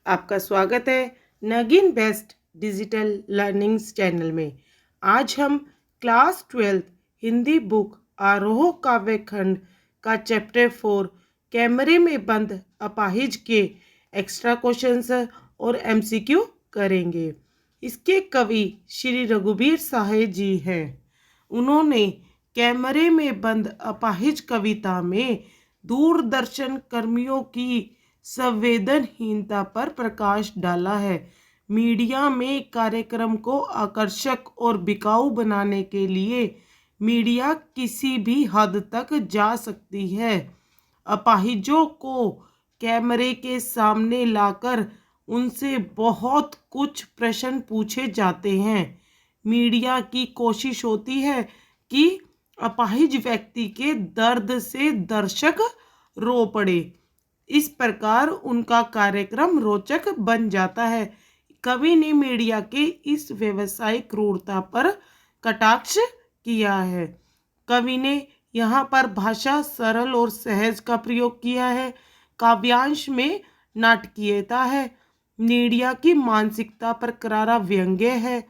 आपका स्वागत है Nageen best digital learnings channel में। आज हम क्लास 12 हिंदी बुक आरोह काव्य खंड का चैप्टर 4 कैमरे में बंद अपाहिज के एक्स्ट्रा क्वेश्चंस और एमसीक्यू करेंगे। इसके कवि श्री रघुबीर साहे जी हैं। उन्होंने कैमरे में बंद अपाहिज कविता में दूरदर्शन कर्मियों की संवेदनहीनता पर प्रकाश डाला है। मीडिया में कार्यक्रम को आकर्षक और बिकाऊ बनाने के लिए मीडिया किसी भी हद तक जा सकती है। अपाहिजों को कैमरे के सामने लाकर उनसे बहुत कुछ प्रश्न पूछे जाते हैं। मीडिया की कोशिश होती है कि अपाहिज व्यक्ति के दर्द से दर्शक रो पड़े। इस प्रकार उनका कार्यक्रम रोचक बन जाता है। कवि ने मीडिया के इस व्यावसायिक क्रूरता पर कटाक्ष किया है। कवि ने यहाँ पर भाषा सरल और सहज का प्रयोग किया है। काव्यांश में नाटकीयता है। मीडिया की मानसिकता पर करारा व्यंग्य है।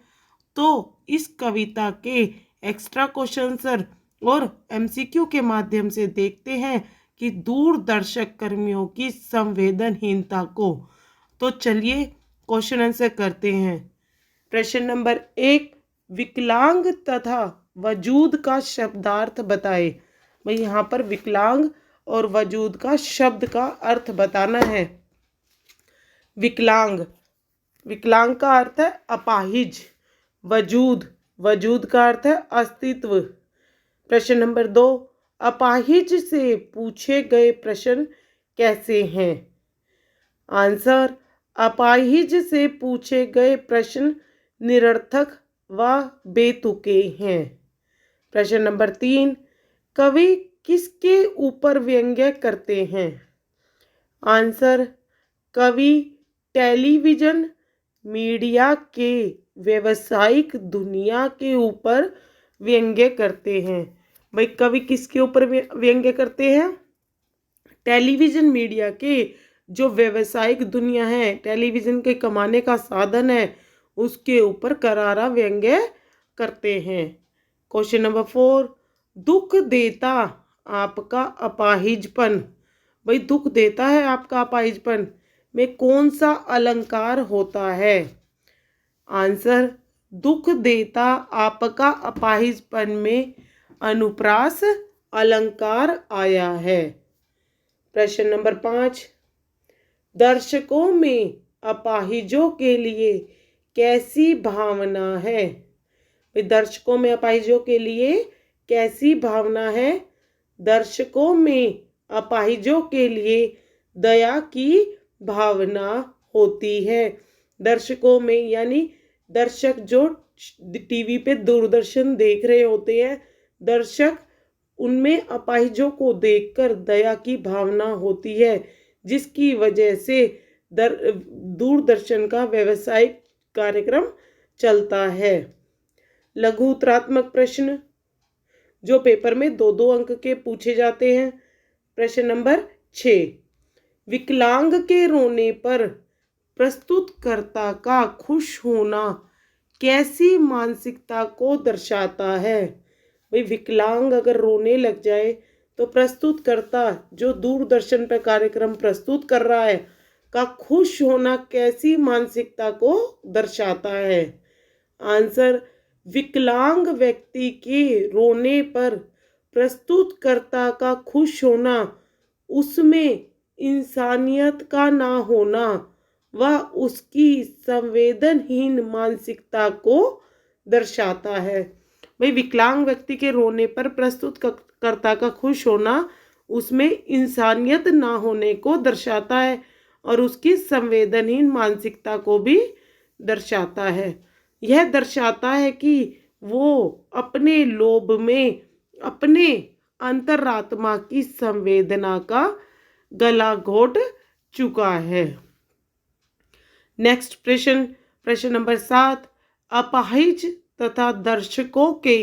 तो इस कविता के एक्स्ट्रा क्वेश्चन और एमसीक्यू के माध्यम से देखते हैं कि दूरदर्शक कर्मियों की संवेदनहीनता को। तो चलिए क्वेश्चन आंसर करते हैं। प्रश्न नंबर 1, विकलांग तथा वजूद का शब्दार्थ बताए। भाई यहाँ पर विकलांग और वजूद का शब्द का अर्थ बताना है। विकलांग, विकलांग का अर्थ है अपाहिज। वजूद का अर्थ है अस्तित्व। प्रश्न नंबर 2, अपाहिज से पूछे गए प्रश्न कैसे हैं? आंसर, अपाहिज से पूछे गए प्रश्न निरर्थक व बेतुके हैं। प्रश्न नंबर 3, कवि किसके ऊपर व्यंग्य करते हैं? आंसर, कवि टेलीविजन मीडिया के व्यावसायिक दुनिया के ऊपर व्यंग्य करते हैं। भाई कवि किसके ऊपर व्यंग्य करते हैं? टेलीविजन मीडिया के जो व्यावसायिक दुनिया है, टेलीविजन के कमाने का साधन है, उसके ऊपर करारा व्यंग्य करते हैं। क्वेश्चन नंबर 4, दुख देता आपका अपाहिजपन। भाई दुख देता है आपका अपाहिजपन में कौन सा अलंकार होता है? आंसर, दुख देता आपका अपाहिजपन में अनुप्रास अलंकार आया है। प्रश्न नंबर 5, दर्शकों में अपाहिजों के लिए कैसी भावना है? दर्शकों में अपाहिजों के लिए कैसी भावना है? दर्शकों में अपाहिजों के लिए दया की भावना होती है। दर्शकों में यानी दर्शक जो टीवी पे दूरदर्शन देख रहे होते हैं, दर्शक उनमें अपाहिजों को देखकर दया की भावना होती है, जिसकी वजह से दूरदर्शन का व्यावसायिक कार्यक्रम चलता है। लघु उत्तरात्मक प्रश्न जो पेपर में 2-2 अंक के पूछे जाते हैं। प्रश्न नंबर 6, विकलांग के रोने पर प्रस्तुतकर्ता का खुश होना कैसी मानसिकता को दर्शाता है? भाई विकलांग अगर रोने लग जाए तो प्रस्तुतकर्ता जो दूरदर्शन पर कार्यक्रम प्रस्तुत कर रहा है का खुश होना कैसी मानसिकता को दर्शाता है? आंसर, विकलांग व्यक्ति के रोने पर प्रस्तुतकर्ता का खुश होना उसमें इंसानियत का ना होना व उसकी संवेदनहीन मानसिकता को दर्शाता है। भाई विकलांग व्यक्ति के रोने पर प्रस्तुतकर्ता का खुश होना उसमें इंसानियत ना होने को दर्शाता है और उसकी संवेदनहीन मानसिकता को भी दर्शाता है। यह दर्शाता है कि वो अपने लोभ में अपने अंतरात्मा की संवेदना का गला घोट चुका है। नेक्स्ट प्रश्न नंबर 7, अपाहिज तथा दर्शकों के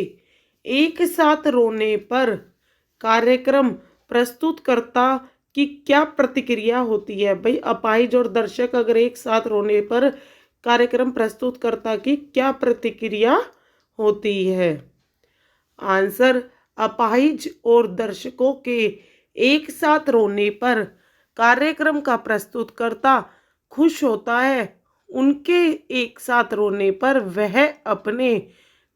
एक साथ रोने पर कार्यक्रम प्रस्तुतकर्ता की क्या प्रतिक्रिया होती है। भाई अपाहिज और दर्शक अगर एक साथ रोने पर कार्यक्रम प्रस्तुतकर्ता की क्या प्रतिक्रिया होती है। आंसर, अपाहिज और दर्शकों के एक साथ रोने पर कार्यक्रम का प्रस्तुतकर्ता खुश होता है। उनके एक साथ रोने पर वह अपने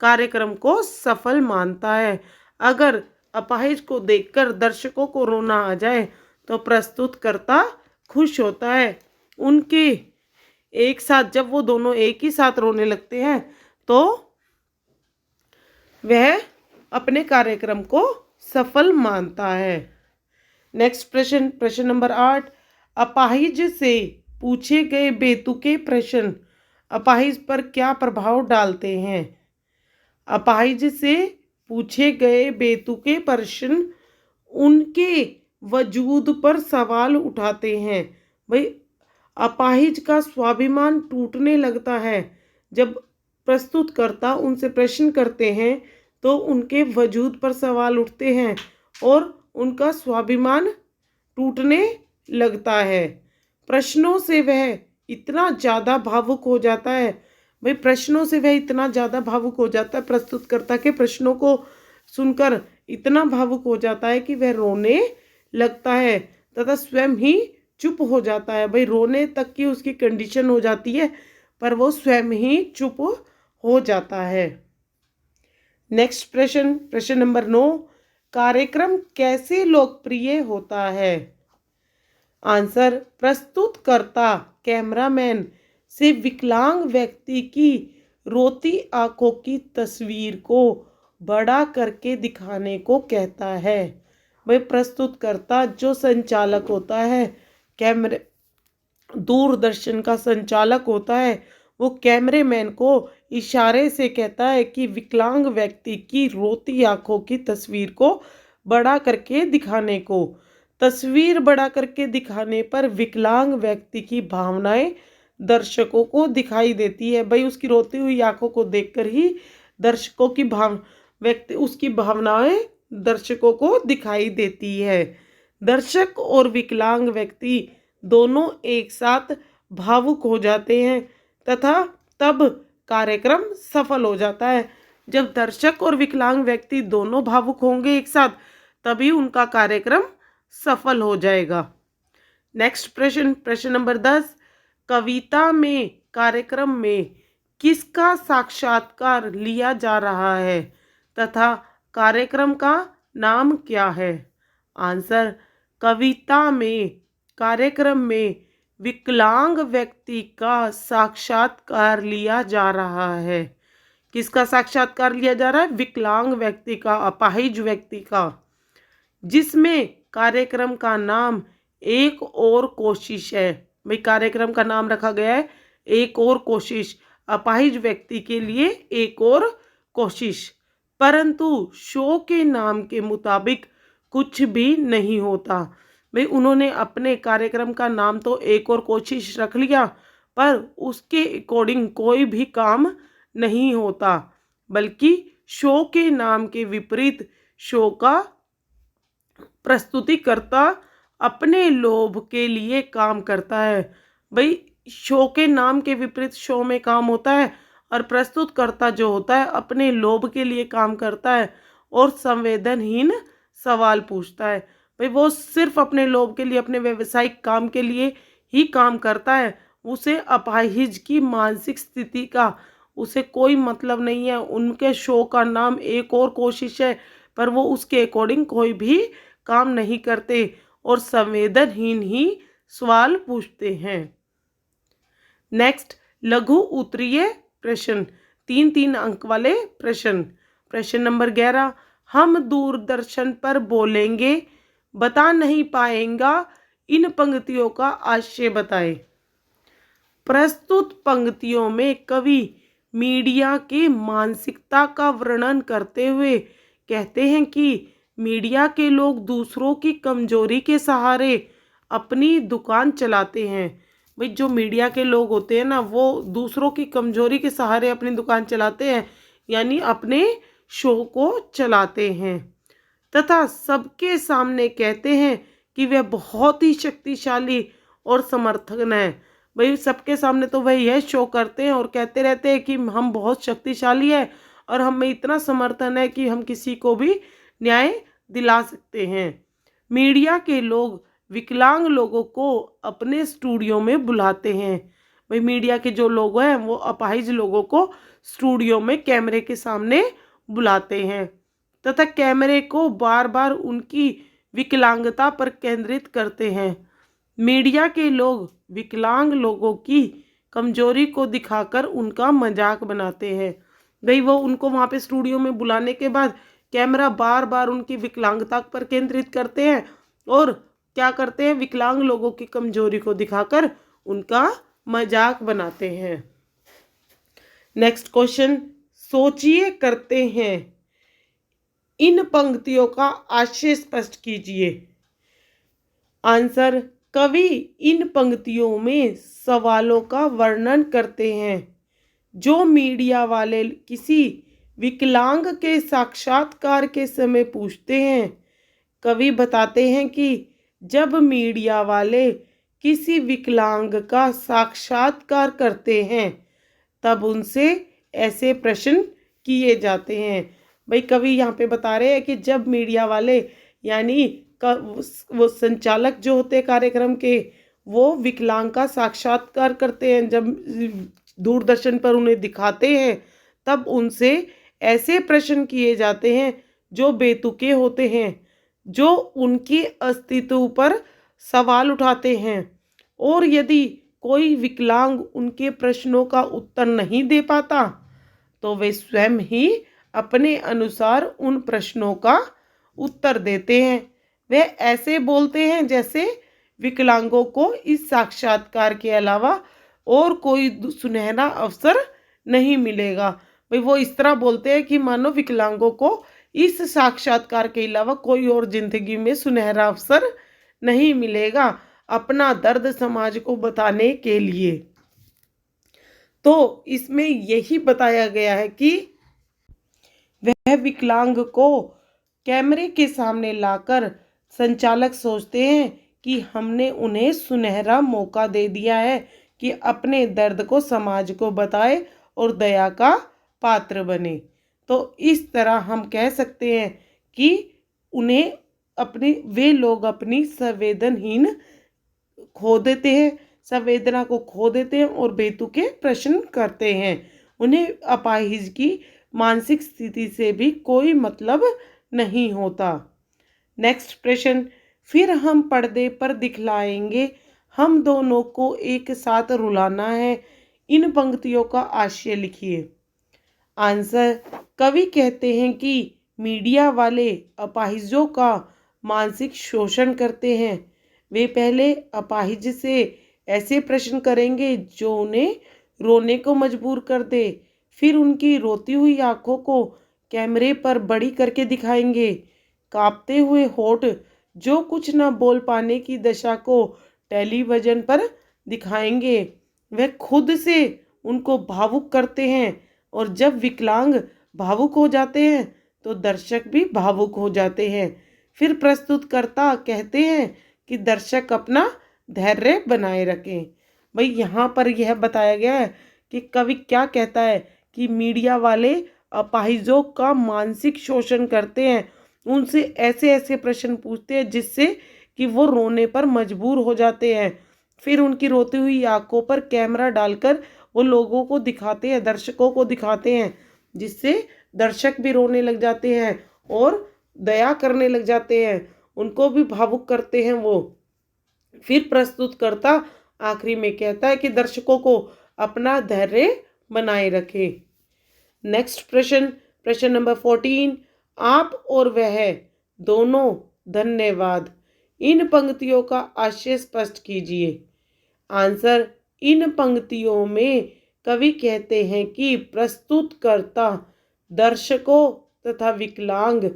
कार्यक्रम को सफल मानता है। अगर अपाहिज को देखकर दर्शकों को रोना आ जाए तो प्रस्तुतकर्ता खुश होता है। उनके एक साथ जब वो दोनों एक ही साथ रोने लगते हैं तो वह अपने कार्यक्रम को सफल मानता है। नेक्स्ट प्रश्न, प्रश्न नंबर 8। अपाहिज से पूछे गए बेतुके प्रश्न अपाहिज पर क्या प्रभाव डालते हैं। अपाहिज से पूछे गए बेतुके प्रश्न उनके वजूद पर सवाल उठाते हैं। भाई अपाहिज का स्वाभिमान टूटने लगता है जब प्रस्तुतकर्ता उनसे प्रश्न करते हैं तो उनके वजूद पर सवाल उठते हैं और उनका स्वाभिमान टूटने लगता है। प्रश्नों से वह इतना ज़्यादा भावुक हो जाता है। भाई प्रश्नों से वह इतना ज़्यादा भावुक हो जाता है, प्रस्तुतकर्ता के प्रश्नों को सुनकर इतना भावुक हो जाता है कि वह रोने लगता है तथा स्वयं ही चुप हो जाता है। भाई रोने तक की उसकी कंडीशन हो जाती है पर वो स्वयं ही चुप हो जाता है। नेक्स्ट प्रश्न, प्रश्न नंबर 9। कार्यक्रम कैसे लोकप्रिय होता है। आंसर, प्रस्तुतकर्ता कैमरामैन से विकलांग व्यक्ति की रोती आंखों की तस्वीर को बड़ा करके दिखाने को कहता है। भाई प्रस्तुतकर्ता जो संचालक होता है, कैमरे दूरदर्शन का संचालक होता है, वो कैमरेमैन को इशारे से कहता है कि विकलांग व्यक्ति की रोती आंखों की तस्वीर को बड़ा करके दिखाने को। तस्वीर बड़ा करके दिखाने पर विकलांग व्यक्ति की भावनाएं दर्शकों को दिखाई देती है। भाई उसकी रोती हुई आंखों को देखकर ही दर्शकों की उसकी भावनाएं दर्शकों को दिखाई देती है। दर्शक और विकलांग व्यक्ति दोनों एक साथ भावुक हो जाते हैं तथा तब कार्यक्रम सफल हो जाता है। जब दर्शक और विकलांग व्यक्ति दोनों भावुक होंगे एक साथ तभी उनका कार्यक्रम सफल हो जाएगा। नेक्स्ट प्रश्न, प्रश्न नंबर 10। कविता में कार्यक्रम में किसका साक्षात्कार लिया जा रहा है तथा कार्यक्रम का नाम क्या है। आंसर, कविता में कार्यक्रम में विकलांग व्यक्ति का साक्षात्कार लिया जा रहा है। किसका साक्षात्कार लिया जा रहा है। विकलांग व्यक्ति का, अपाहिज व्यक्ति का, जिसमें कार्यक्रम का नाम एक और कोशिश है। भाई कार्यक्रम का नाम रखा गया है एक और कोशिश, अपाहिज व्यक्ति के लिए एक और कोशिश। परंतु शो के नाम के मुताबिक कुछ भी नहीं होता। भाई उन्होंने अपने कार्यक्रम का नाम तो एक और कोशिश रख लिया पर उसके अकॉर्डिंग कोई भी काम नहीं होता, बल्कि शो के नाम के विपरीत शो का प्रस्तुतिकर्ता अपने लोभ के लिए काम करता है। भाई शो के नाम के विपरीत शो में काम होता है और प्रस्तुतकर्ता जो होता है अपने लोभ के लिए काम करता है और संवेदनहीन सवाल पूछता है। भाई वो सिर्फ अपने लोभ के लिए, अपने व्यवसायिक काम के लिए ही काम करता है। उसे अपाहिज की मानसिक स्थिति का उसे कोई मतलब नहीं है। उनके शो का नाम एक और कोशिश है पर वो उसके अकॉर्डिंग कोई भी काम नहीं करते और संवेदनहीन ही सवाल पूछते हैं। नेक्स्ट, लघु उत्तरीय प्रश्न, 3-3 अंक वाले प्रश्न। प्रश्न नंबर 11। हम दूरदर्शन पर बोलेंगे, बता नहीं पाएगा, इन पंक्तियों का आशय बताएं। प्रस्तुत पंक्तियों में कवि मीडिया के मानसिकता का वर्णन करते हुए कहते हैं कि मीडिया के लोग दूसरों की कमजोरी के सहारे अपनी दुकान चलाते हैं। भाई जो मीडिया के लोग होते हैं ना, वो दूसरों की कमजोरी के सहारे अपनी दुकान चलाते हैं, यानी अपने शो को चलाते हैं तथा सबके सामने कहते हैं कि वह बहुत ही शक्तिशाली और समर्थन है। भाई सबके सामने तो वह यह शो करते हैं और कहते रहते हैं कि हम बहुत शक्तिशाली है और हमें इतना समर्थन है कि हम किसी को भी न्याय दिला सकते हैं। मीडिया के लोग विकलांग लोगों को अपने स्टूडियो में बुलाते हैं। भाई मीडिया के जो लोग हैं वो अपाहिज लोगों को स्टूडियो में कैमरे के सामने बुलाते हैं तथा कैमरे को बार बार उनकी विकलांगता पर केंद्रित करते हैं। मीडिया के लोग विकलांग लोगों की कमजोरी को दिखाकर उनका मजाक बनाते हैं। भाई वो उनको वहाँ पे स्टूडियो में बुलाने के बाद कैमरा बार बार उनकी विकलांगता पर केंद्रित करते हैं और क्या करते हैं, विकलांग लोगों की कमजोरी को दिखाकर उनका मजाक बनाते हैं। नेक्स्ट क्वेश्चन, सोचिए करते हैं। इन पंक्तियों का आशय स्पष्ट कीजिए। आंसर, कवि इन पंक्तियों में सवालों का वर्णन करते हैं जो मीडिया वाले किसी विकलांग के साक्षात्कार के समय पूछते हैं। कवि बताते हैं कि जब मीडिया वाले किसी विकलांग का साक्षात्कार करते हैं तब उनसे ऐसे प्रश्न किए जाते हैं। भाई कवि यहाँ पे बता रहे हैं कि जब मीडिया वाले यानी वो संचालक जो होते हैं कार्यक्रम के, वो विकलांग का साक्षात्कार करते हैं, जब दूरदर्शन पर उन्हें दिखाते हैं तब उनसे ऐसे प्रश्न किए जाते हैं जो बेतुके होते हैं, जो उनके अस्तित्व पर सवाल उठाते हैं और यदि कोई विकलांग उनके प्रश्नों का उत्तर नहीं दे पाता तो वे स्वयं ही अपने अनुसार उन प्रश्नों का उत्तर देते हैं। वे ऐसे बोलते हैं जैसे विकलांगों को इस साक्षात्कार के अलावा और कोई सुनहरा अवसर नहीं मिलेगा। भाई वो इस तरह बोलते हैं कि मानो विकलांगों को इस साक्षात्कार के अलावा कोई और जिंदगी में सुनहरा अवसर नहीं मिलेगा अपना दर्द समाज को बताने के लिए। तो इसमें यही बताया गया है कि वह विकलांग को कैमरे के सामने लाकर संचालक सोचते हैं कि हमने उन्हें सुनहरा मौका दे दिया है कि अपने दर्द को समाज को बताए और दया का पात्र बने। तो इस तरह हम कह सकते हैं कि उन्हें वे लोग अपनी संवेदना को खो देते हैं और बेतुके प्रश्न करते हैं। उन्हें अपाहिज की मानसिक स्थिति से भी कोई मतलब नहीं होता। नेक्स्ट प्रश्न, फिर हम पर्दे पर दिखलाएंगे, हम दोनों को एक साथ रुलाना है। इन पंक्तियों का आशय लिखिए। आंसर, कवि कहते हैं कि मीडिया वाले अपाहिजों का मानसिक शोषण करते हैं। वे पहले अपाहिज से ऐसे प्रश्न करेंगे जो उन्हें रोने को मजबूर कर दे, फिर उनकी रोती हुई आंखों को कैमरे पर बड़ी करके दिखाएंगे, कांपते हुए होठ जो कुछ न बोल पाने की दशा को टेलीविजन पर दिखाएंगे। वे खुद से उनको भावुक करते हैं और जब विकलांग भावुक हो जाते हैं तो दर्शक भी भावुक हो जाते हैं। फिर प्रस्तुतकर्ता कहते हैं कि दर्शक अपना धैर्य बनाए रखें। भाई यहाँ पर यह बताया गया है कि कवि क्या कहता है कि मीडिया वाले अपाहिजों का मानसिक शोषण करते हैं, उनसे ऐसे ऐसे प्रश्न पूछते हैं जिससे कि वो रोने पर मजबूर हो जाते हैं। फिर उनकी रोती हुई आंखों पर कैमरा डालकर वो लोगों को दिखाते हैं, दर्शकों को दिखाते हैं, जिससे दर्शक भी रोने लग जाते हैं और दया करने लग जाते हैं, उनको भी भावुक करते हैं वो। फिर प्रस्तुतकर्ता आखिरी में कहता है कि दर्शकों को अपना धैर्य बनाए रखें। नेक्स्ट प्रश्न नंबर 14, आप और वह दोनों धन्यवाद। इन पंक्तियों का आशय स्पष्ट कीजिए। आंसर, इन पंक्तियों में कवि कहते हैं कि प्रस्तुतकर्ता दर्शकों तथा विकलांग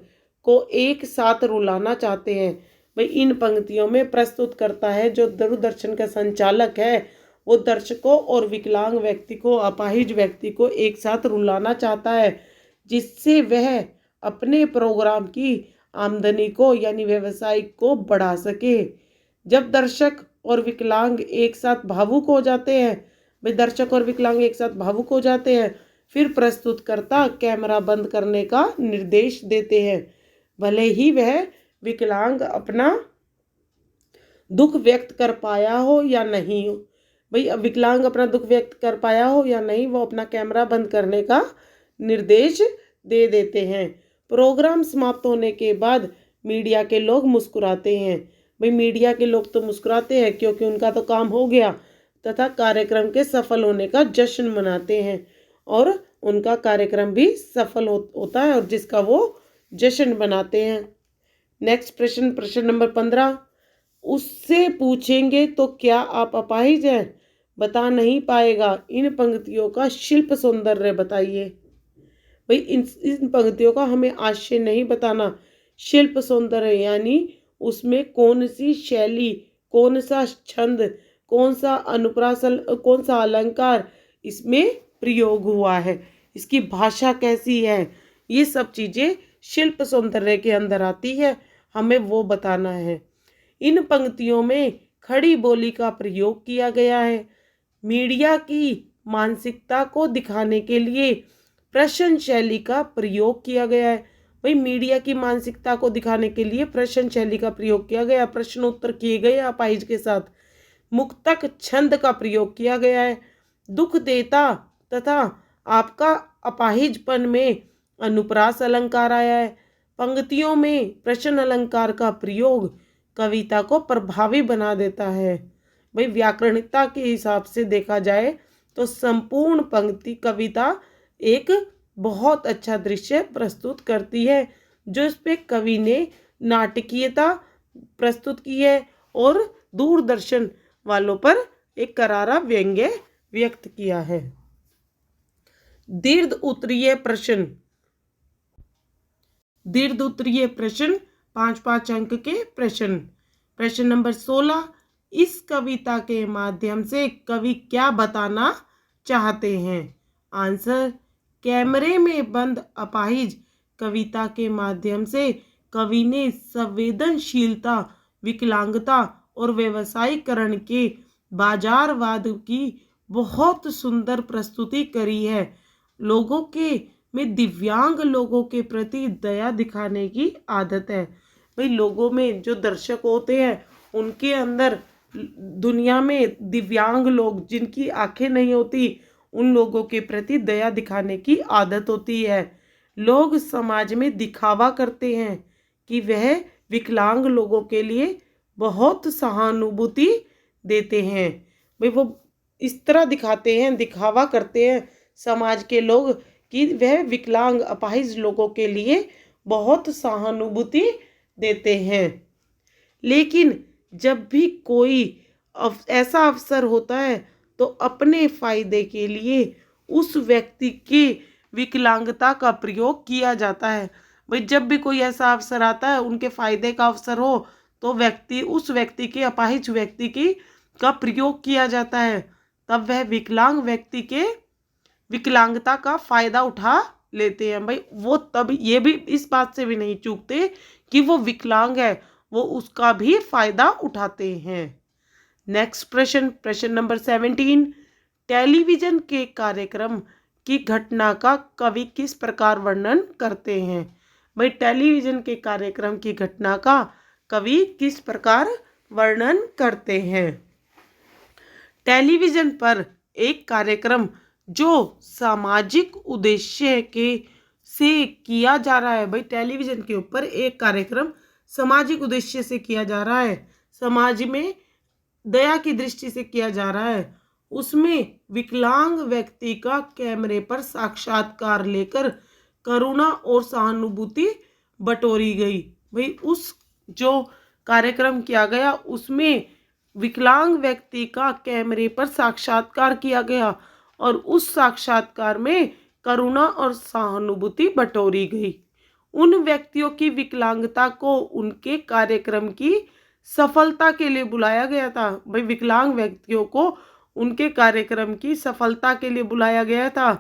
को एक साथ रुलाना चाहते हैं। भाई इन पंक्तियों में प्रस्तुतकर्ता है जो दूरदर्शन का संचालक है, वो दर्शकों और विकलांग व्यक्ति को, अपाहिज व्यक्ति को एक साथ रुलाना चाहता है, जिससे वह अपने प्रोग्राम की आमदनी को यानी व्यवसाय को बढ़ा सके। जब दर्शक और विकलांग एक साथ भावुक हो जाते हैं, भाई दर्शक और विकलांग एक साथ भावुक हो जाते हैं, फिर प्रस्तुतकर्ता कैमरा बंद करने का निर्देश देते हैं। भले ही वह विकलांग अपना दुख व्यक्त कर पाया हो या नहीं, भाई विकलांग अपना दुख व्यक्त कर पाया हो या नहीं, वो अपना कैमरा बंद करने का निर्देश दे देते हैं। प्रोग्राम समाप्त होने के बाद मीडिया के लोग मुस्कुराते हैं। भाई मीडिया के लोग तो मुस्कुराते हैं क्योंकि उनका तो काम हो गया, तथा कार्यक्रम के सफल होने का जश्न मनाते हैं और उनका कार्यक्रम भी सफल होता है और जिसका वो जश्न बनाते हैं। नेक्स्ट प्रश्न, प्रश्न नंबर 15। उससे पूछेंगे तो क्या आप अपाहिज हैं? बता नहीं पाएगा। इन पंक्तियों का शिल्प सौंदर्य बताइए। भाई इन पंक्तियों का हमें आशय नहीं बताना, शिल्प सौंदर्य यानी उसमें कौन सी शैली, कौन सा छंद, कौन सा अनुप्रास, कौन सा अलंकार इसमें प्रयोग हुआ है, इसकी भाषा कैसी है, ये सब चीज़ें शिल्प सौंदर्य के अंदर आती है, हमें वो बताना है। इन पंक्तियों में खड़ी बोली का प्रयोग किया गया है। मीडिया की मानसिकता को दिखाने के लिए प्रश्न शैली का प्रयोग किया गया है। भाई मीडिया की मानसिकता को दिखाने के लिए प्रश्न शैली का प्रयोग किया गया, प्रश्न उत्तर किए गए अपाहिज के साथ। मुक्तक छंद का प्रयोग किया गया है। दुख देता तथा आपका अपाहिजपन में अनुप्रास अलंकार आया है। पंक्तियों में प्रश्न अलंकार का प्रयोग कविता को प्रभावी बना देता है। भाई व्याकरणिकता के हिसाब से देखा जाए तो संपूर्ण पंक्ति कविता एक बहुत अच्छा दृश्य प्रस्तुत करती है, जो इस पे कवि ने नाटकीयता प्रस्तुत की है और दूरदर्शन वालों पर एक करारा व्यंग्य व्यक्त किया है। दीर्घ उत्तरीय प्रश्न, दीर्घ उत्तरीय प्रश्न 5-5 अंक के प्रश्न। प्रश्न नंबर 16। इस कविता के माध्यम से कवि क्या बताना चाहते हैं? आंसर, कैमरे में बंद अपाहिज कविता के माध्यम से कवि ने संवेदनशीलता, विकलांगता और व्यवसायीकरण के बाजारवाद की बहुत सुंदर प्रस्तुति करी है। लोगों के में दिव्यांग लोगों के प्रति दया दिखाने की आदत है। भाई लोगों में जो दर्शक होते हैं उनके अंदर दुनिया में दिव्यांग लोग जिनकी आंखें नहीं होती उन लोगों के प्रति दया दिखाने की आदत होती है। लोग समाज में दिखावा करते हैं कि वह विकलांग लोगों के लिए बहुत सहानुभूति देते हैं। भाई वो इस तरह दिखाते हैं, दिखावा करते हैं समाज के लोग कि वह विकलांग अपाहिज लोगों के लिए बहुत सहानुभूति देते हैं। लेकिन जब भी कोई ऐसा अवसर होता है तो अपने फायदे के लिए उस व्यक्ति की विकलांगता का प्रयोग किया जाता है। भाई जब भी कोई ऐसा अवसर आता है, उनके फायदे का अवसर हो, तो उस व्यक्ति के, अपाहिज व्यक्ति की का प्रयोग किया जाता है, तब वह विकलांग व्यक्ति के विकलांगता का फायदा उठा लेते हैं। भाई वो तब ये भी इस बात से भी नहीं चूकते कि वो विकलांग है, वो उसका भी फायदा उठाते हैं। नेक्स्ट प्रश्न, प्रश्न नंबर 17। टेलीविजन के कार्यक्रम की घटना का कवि किस प्रकार वर्णन करते हैं? भाई टेलीविजन के कार्यक्रम की घटना का कवि किस प्रकार वर्णन करते हैं? टेलीविजन पर एक कार्यक्रम जो सामाजिक उद्देश्य के से किया जा रहा है। भाई टेलीविजन के ऊपर एक कार्यक्रम सामाजिक उद्देश्य से किया जा रहा है, समाज में दया की दृष्टि से किया जा रहा है, उसमें विकलांग व्यक्ति का कैमरे पर साक्षात्कार लेकर करुणा और सहानुभूति बटोरी गई। भाई उस जो कार्यक्रम किया गया उसमें विकलांग व्यक्ति का कैमरे पर साक्षात्कार किया गया और उस साक्षात्कार में करुणा और सहानुभूति बटोरी गई। उन व्यक्तियों की विकलांगता को उनके कार्यक्रम की सफलता के लिए बुलाया गया था। भाई विकलांग व्यक्तियों को उनके कार्यक्रम की सफलता के लिए बुलाया गया था।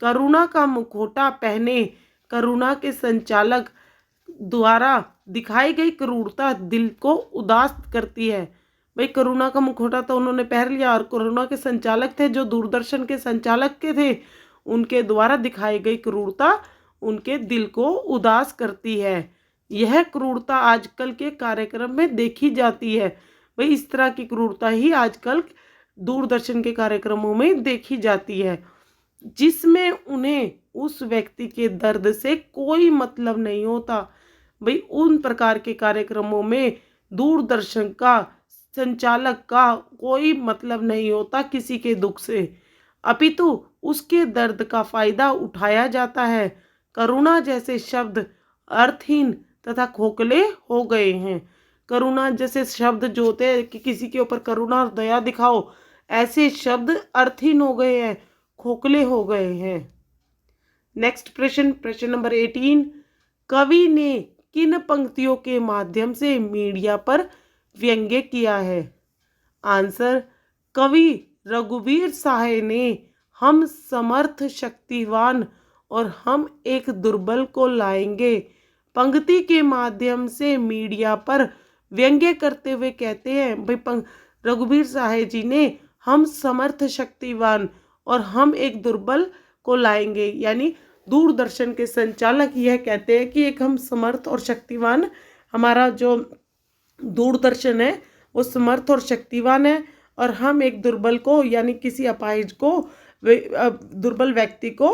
करुणा का मुखौटा पहने करुणा के संचालक द्वारा दिखाई गई क्रूरता दिल को उदास करती है। भाई करुणा का मुखौटा तो उन्होंने पहन लिया, और करुणा के संचालक थे जो दूरदर्शन के संचालक के थे, उनके द्वारा दिखाई गई क्रूरता उनके दिल को उदास करती है। यह क्रूरता आजकल के कार्यक्रम में देखी जाती है। भाई इस तरह की क्रूरता ही आजकल दूरदर्शन के कार्यक्रमों में देखी जाती है, जिसमें उन्हें उस व्यक्ति के दर्द से कोई मतलब नहीं होता। भाई उन प्रकार के कार्यक्रमों में दूरदर्शन का संचालक का कोई मतलब नहीं होता किसी के दुख से, अपितु उसके दर्द का फायदा उठाया जाता है। करुणा जैसे शब्द अर्थहीन तथा खोखले हो गए हैं। करुणा जैसे शब्द जो होते हैं कि किसी के ऊपर करुणा और दया दिखाओ, ऐसे शब्द अर्थहीन हो गए हैं, खोखले हो गए हैं। नेक्स्ट प्रश्न, प्रश्न नंबर 18, कवि ने किन पंक्तियों के माध्यम से मीडिया पर व्यंग्य किया है? आंसर, कवि रघुवीर साहे ने हम समर्थ शक्तिवान और हम एक दुर्बल को लाएंगे पंक्ति के माध्यम से मीडिया पर व्यंग्य करते हुए कहते हैं। भाई रघुवीर साहे जी ने हम समर्थ शक्तिवान और हम एक दुर्बल को लाएंगे, यानी दूरदर्शन के संचालक यह कहते हैं कि एक हम समर्थ और शक्तिवान, हमारा जो दूरदर्शन है वो समर्थ और शक्तिवान है, और हम एक दुर्बल को यानी किसी अपाहिज को, दुर्बल व्यक्ति को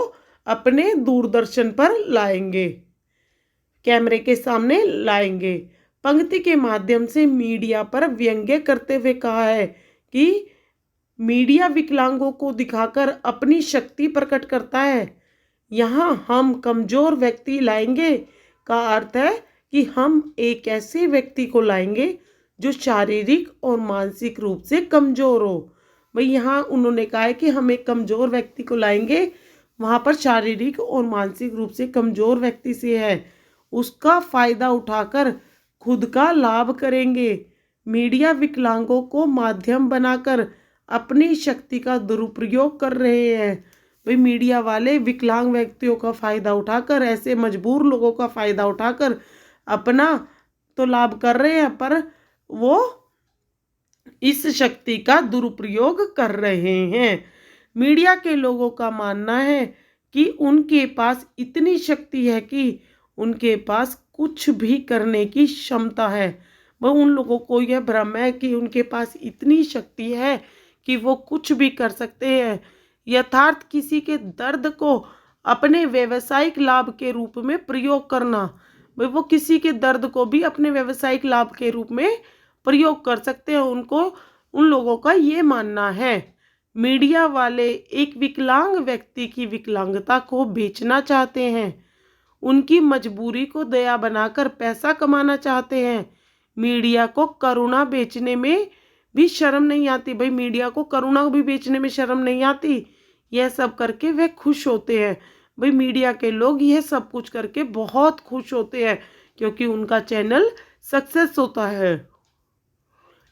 अपने दूरदर्शन पर लाएंगे, कैमरे के सामने लाएंगे। पंक्ति के माध्यम से मीडिया पर व्यंग्य करते हुए कहा है कि मीडिया विकलांगों को दिखाकर अपनी शक्ति प्रकट करता है। यहाँ हम कमजोर व्यक्ति लाएंगे का अर्थ है कि हम एक ऐसे व्यक्ति को लाएंगे जो शारीरिक और मानसिक रूप से कमजोर हो। भाई यहाँ उन्होंने कहा है कि हम एक कमजोर व्यक्ति को लाएंगे, वहाँ पर शारीरिक और मानसिक रूप से कमजोर व्यक्ति से है, उसका फायदा उठाकर खुद का लाभ करेंगे। मीडिया विकलांगों को माध्यम बनाकर अपनी शक्ति का दुरुपयोग कर रहे हैं। भाई मीडिया वाले विकलांग व्यक्तियों का फायदा उठाकर, ऐसे मजबूर लोगों का फायदा उठाकर अपना तो लाभ कर रहे हैं, पर वो इस शक्ति का दुरुपयोग कर रहे हैं। मीडिया के लोगों का मानना है कि उनके पास इतनी शक्ति है कि उनके पास कुछ भी करने की क्षमता है। वह उन लोगों को यह भ्रम है कि उनके पास इतनी शक्ति है कि वो कुछ भी कर सकते हैं। यथार्थ किसी के दर्द को अपने व्यावसायिक लाभ के रूप में प्रयोग करना, भाई वो किसी के दर्द को भी अपने व्यावसायिक लाभ के रूप में प्रयोग कर सकते हैं, उनको उन लोगों का ये मानना है। मीडिया वाले एक विकलांग व्यक्ति की विकलांगता को बेचना चाहते हैं, उनकी मजबूरी को दया बनाकर पैसा कमाना चाहते हैं। मीडिया को करुणा बेचने में भी शर्म नहीं आती। भाई मीडिया को करुणा भी बेचने में शर्म नहीं आती। यह सब करके वे खुश होते हैं। भाई मीडिया के लोग यह सब कुछ करके बहुत खुश होते हैं क्योंकि उनका चैनल सक्सेस होता है।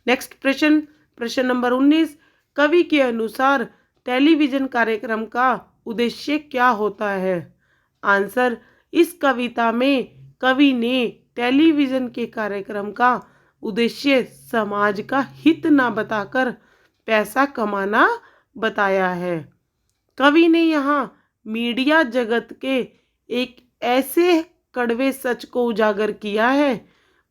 नेक्स्ट प्रश्न, प्रश्न नंबर 19, कवि के अनुसार टेलीविजन कार्यक्रम का उद्देश्य क्या होता है? आंसर, इस कविता में कवि ने टेलीविजन के कार्यक्रम का उद्देश्य समाज का हित ना बताकर पैसा कमाना बताया है। कवि ने यहाँ मीडिया जगत के एक ऐसे कड़वे सच को उजागर किया है।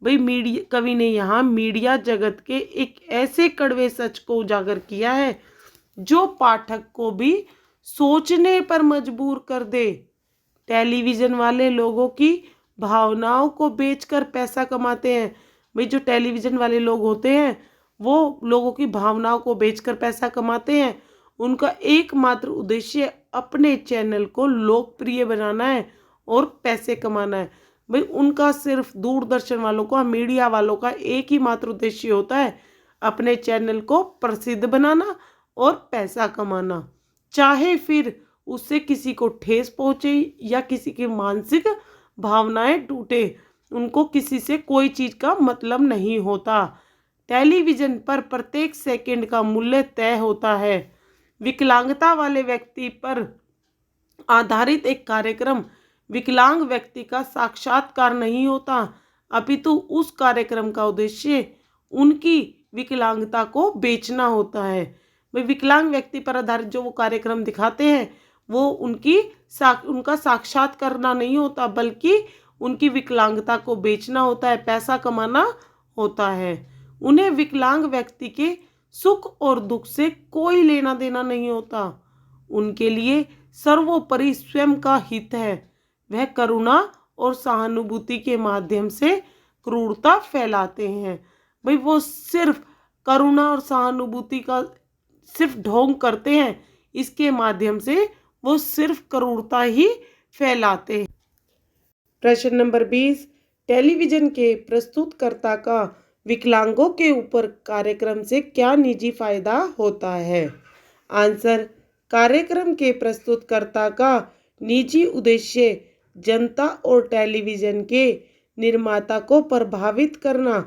भाई कवि ने यहाँ मीडिया जगत के एक ऐसे कड़वे सच को उजागर किया है जो पाठक को भी सोचने पर मजबूर कर दे। टेलीविज़न वाले लोगों की भावनाओं को बेचकर पैसा कमाते हैं। भाई जो टेलीविज़न वाले लोग होते हैं वो लोगों की भावनाओं को बेचकर पैसा कमाते हैं। उनका एकमात्र उद्देश्य अपने चैनल को लोकप्रिय बनाना है और पैसे कमाना है। भाई उनका सिर्फ दूरदर्शन वालों का, मीडिया वालों का एक ही मात्र उद्देश्य होता है, अपने चैनल को प्रसिद्ध बनाना और पैसा कमाना, चाहे फिर उससे किसी को ठेस पहुँचे या किसी की मानसिक भावनाएं टूटे। उनको किसी से कोई चीज़ का मतलब नहीं होता। टेलीविज़न पर प्रत्येक सेकंड का मूल्य तय होता है। विकलांगता वाले व्यक्ति पर आधारित एक कार्यक्रम विकलांग व्यक्ति का साक्षात्कार नहीं होता, अपितु उस कार्यक्रम का उद्देश्य उनकी विकलांगता को बेचना होता है। वे विकलांग व्यक्ति पर आधारित जो वो कार्यक्रम दिखाते हैं वो उनका साक्षात करना नहीं होता, बल्कि उनकी विकलांगता को बेचना होता है, पैसा कमाना होता है। उन्हें विकलांग व्यक्ति के सुख और दुख से कोई लेना देना नहीं होता। उनके लिए सर्वोपरि स्वयं का हित है। वह करुणा और सहानुभूति के माध्यम से क्रूरता फैलाते हैं। भाई वो सिर्फ करुणा और सहानुभूति का सिर्फ ढोंग करते हैं, इसके माध्यम से वो सिर्फ क्रूरता ही फैलाते हैं। प्रश्न नंबर 20, टेलीविजन के प्रस्तुतकर्ता का विकलांगों के ऊपर कार्यक्रम से क्या निजी फायदा होता है? आंसर, कार्यक्रम के प्रस्तुतकर्ता का निजी उद्देश्य जनता और टेलीविजन के निर्माता को प्रभावित करना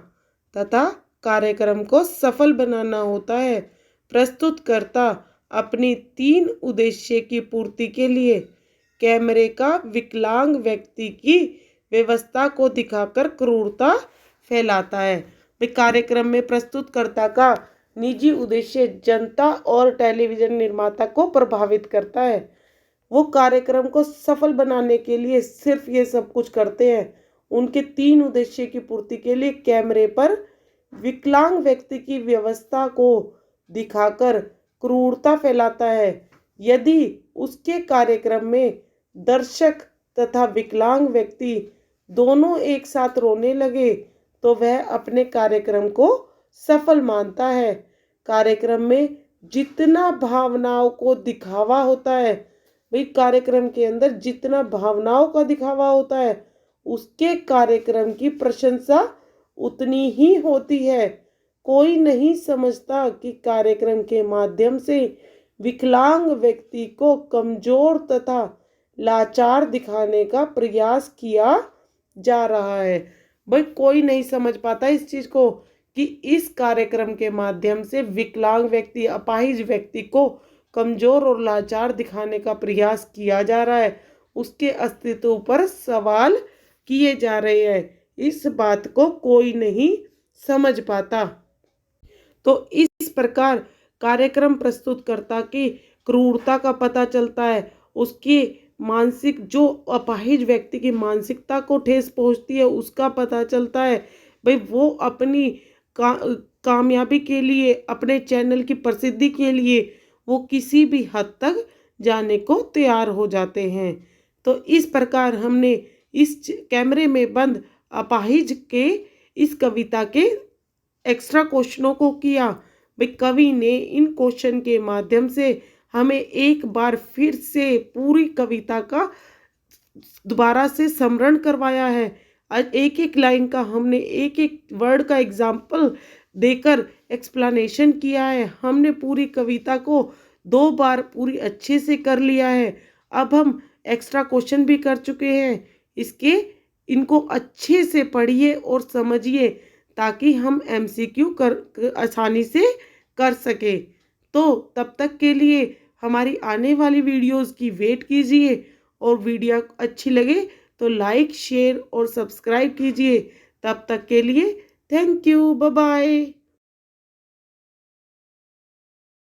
तथा कार्यक्रम को सफल बनाना होता है। प्रस्तुतकर्ता अपनी 3 उद्देश्य की पूर्ति के लिए कैमरे का विकलांग व्यक्ति की व्यवस्था को दिखाकर क्रूरता फैलाता है। कार्यक्रम में प्रस्तुतकर्ता का निजी उद्देश्य जनता और टेलीविजन निर्माता को प्रभावित करता है। वो कार्यक्रम को सफल बनाने के लिए सिर्फ ये सब कुछ करते हैं। उनके 3 उद्देश्य की पूर्ति के लिए कैमरे पर विकलांग व्यक्ति की व्यवस्था को दिखाकर क्रूरता फैलाता है। यदि उसके कार्यक्रम में दर्शक तथा विकलांग व्यक्ति दोनों एक साथ रोने लगे तो वह अपने कार्यक्रम को सफल मानता है। कार्यक्रम में जितना भावनाओं को दिखावा होता है, भाई कार्यक्रम के अंदर जितना भावनाओं का दिखावा होता है उसके कार्यक्रम की प्रशंसा उतनी ही होती है। कोई नहीं समझता कि कार्यक्रम के माध्यम से विकलांग व्यक्ति को कमजोर तथा लाचार दिखाने का प्रयास किया जा रहा है। भाई कोई नहीं समझ पाता इस चीज़ को कि इस कार्यक्रम के माध्यम से विकलांग व्यक्ति, अपाहिज व्यक्ति को कमजोर और लाचार दिखाने का प्रयास किया जा रहा है, उसके अस्तित्व पर सवाल किए जा रहे हैं। इस बात को कोई नहीं समझ पाता। तो इस प्रकार कार्यक्रम प्रस्तुतकर्ता की क्रूरता का पता चलता है। उसकी मानसिक, जो अपाहिज व्यक्ति की मानसिकता को ठेस पहुंचती है उसका पता चलता है। भाई वो अपनी कामयाबी के लिए, अपने चैनल की प्रसिद्धि के लिए वो किसी भी हद तक जाने को तैयार हो जाते हैं। तो इस प्रकार हमने इस कैमरे में बंद अपाहिज के इस कविता के एक्स्ट्रा क्वेश्चनों को किया। भाई कवि ने इन क्वेश्चन के माध्यम से हमें एक बार फिर से पूरी कविता का दोबारा से स्मरण करवाया है। एक एक लाइन का हमने एक एक वर्ड का एग्जाम्पल देकर एक्सप्लेनेशन किया है। हमने पूरी कविता को 2 बार पूरी अच्छे से कर लिया है। अब हम एक्स्ट्रा क्वेश्चन भी कर चुके हैं। इनको अच्छे से पढ़िए और समझिए ताकि हम MCQ आसानी से कर सके। तो तब तक के लिए हमारी आने वाली वीडियोस की वेट कीजिए और वीडियो अच्छी लगे तो लाइक, शेयर और सब्सक्राइब कीजिए। तब तक के लिए थैंक यू, बाय बाय।